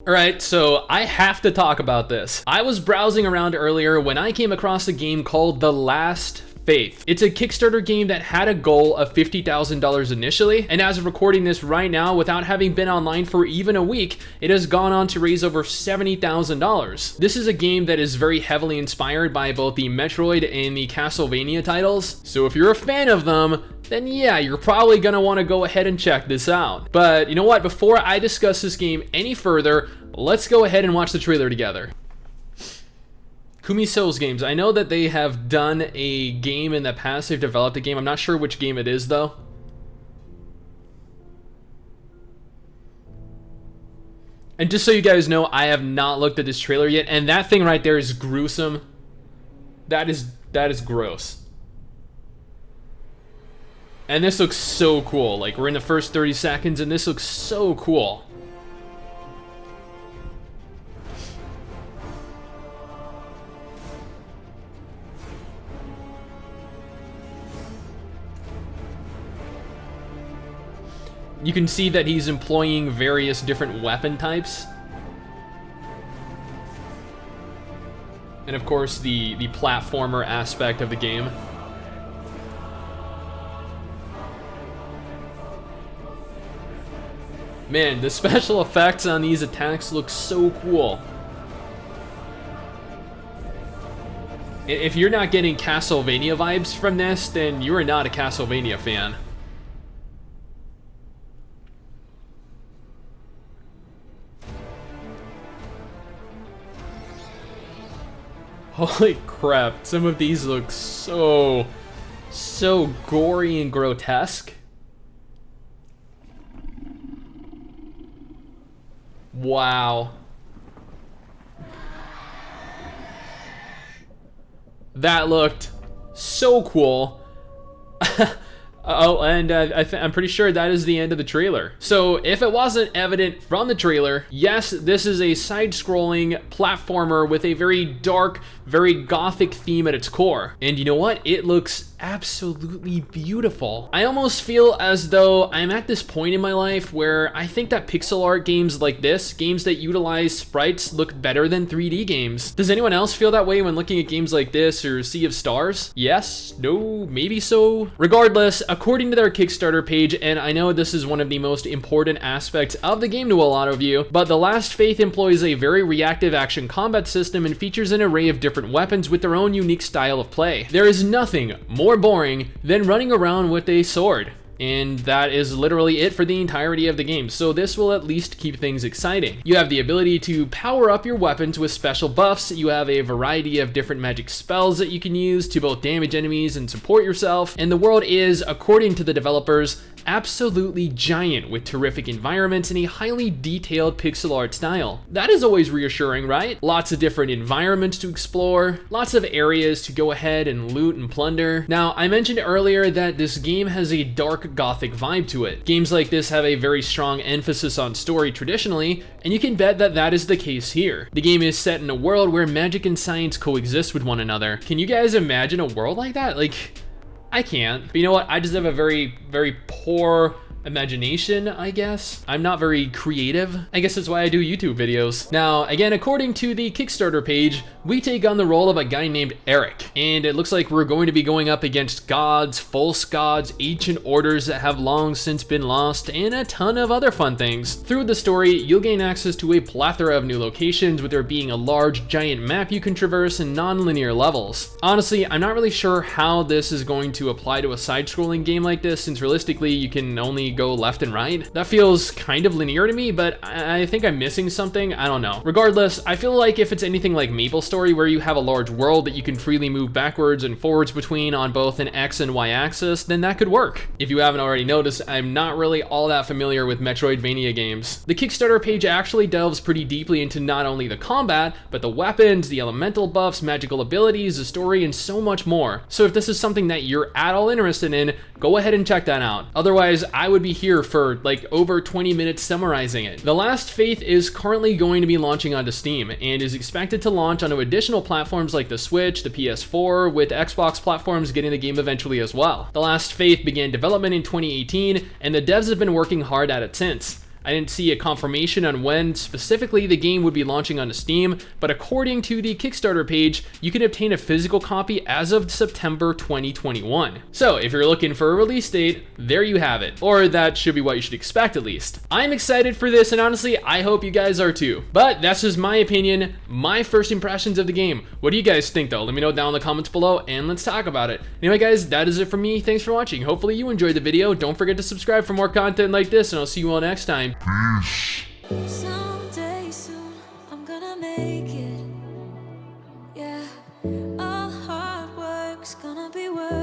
Alright, so I have to talk about this. I was browsing around earlier when I came across a game called The Last Faith. It's a Kickstarter game that had a goal of $50,000 initially, and as of recording this right now, without having been online for even a week, it has gone on to raise over $70,000. This is a game that is very heavily inspired by both the Metroid and the Castlevania titles, so if you're a fan of them, then yeah, you're probably gonna want to go ahead and check this out. But you know what, before I discuss this game any further, let's go ahead and watch the trailer together. Kumi Souls Games, I know that they have done a game in the past, they've developed a game, I'm not sure which game it is though. And just so you guys know, I have not looked at this trailer yet, and that thing right there is gruesome. That is gross. And this looks so cool. Like, we're in the first 30 seconds, and this looks so cool. You can see that he's employing various different weapon types. And of course, the platformer aspect of the game. Man, the special effects on these attacks look so cool. If you're not getting Castlevania vibes from this, then you are not a Castlevania fan. Holy crap, some of these look so gory and grotesque. Wow. That looked so cool. Oh, and I'm pretty sure that is the end of the trailer. So if it wasn't evident from the trailer, yes, this is a side-scrolling platformer with a very dark, very gothic theme at its core. And you know what? It looks absolutely beautiful. I almost feel as though I'm at this point in my life where I think that pixel art games like this, games that utilize sprites, look better than 3D games. Does anyone else feel that way when looking at games like this or Sea of Stars? Yes? No? Maybe so? Regardless, according to their Kickstarter page, and I know this is one of the most important aspects of the game to a lot of you, but The Last Faith employs a very reactive action combat system and features an array of different weapons with their own unique style of play. There is nothing more boring than running around with a sword. And that is literally it for the entirety of the game, so this will at least keep things exciting. You have the ability to power up your weapons with special buffs, you have a variety of different magic spells that you can use to both damage enemies and support yourself, and the world is, according to the developers, absolutely giant with terrific environments and a highly detailed pixel art style. That is always reassuring, right? Lots of different environments to explore, lots of areas to go ahead and loot and plunder. Now, I mentioned earlier that this game has a dark gothic vibe to it. Games like this have a very strong emphasis on story traditionally, and you can bet that that is the case here. The game is set in a world where magic and science coexist with one another. Can you guys imagine a world like that? Like, I can't. But you know what? I just have a very, very poor imagination, I guess. I'm not very creative. I guess that's why I do YouTube videos. Now, again, according to the Kickstarter page, we take on the role of a guy named Eric, and it looks like we're going to be going up against gods, false gods, ancient orders that have long since been lost, and a ton of other fun things. Through the story, you'll gain access to a plethora of new locations, with there being a large, giant map you can traverse and non-linear levels. Honestly, I'm not really sure how this is going to apply to a side-scrolling game like this, since realistically, you can only go left and right. That feels kind of linear to me, but I think I'm missing something. I don't know. Regardless, I feel like if it's anything like MapleStory, where you have a large world that you can freely move backwards and forwards between on both an X and Y axis, then that could work. If you haven't already noticed, I'm not really all that familiar with Metroidvania games. The Kickstarter page actually delves pretty deeply into not only the combat, but the weapons, the elemental buffs, magical abilities, the story, and so much more. So if this is something that you're at all interested in, go ahead and check that out. Otherwise, I would be here for like over 20 minutes summarizing it. The Last Faith is currently going to be launching onto Steam and is expected to launch onto additional platforms like the Switch, the PS4, with Xbox platforms getting the game eventually as well. The Last Faith began development in 2018 and the devs have been working hard at it since. I didn't see a confirmation on when specifically the game would be launching onto Steam, but according to the Kickstarter page, you can obtain a physical copy as of September 2021. So if you're looking for a release date, there you have it. Or that should be what you should expect at least. I'm excited for this, and honestly, I hope you guys are too. But that's just my opinion, my first impressions of the game. What do you guys think though? Let me know down in the comments below and let's talk about it. Anyway guys, that is it from me. Thanks for watching. Hopefully you enjoyed the video. Don't forget to subscribe for more content like this, and I'll see you all next time. Peace. Someday soon I'm gonna make it. Yeah, all hard work's gonna be worth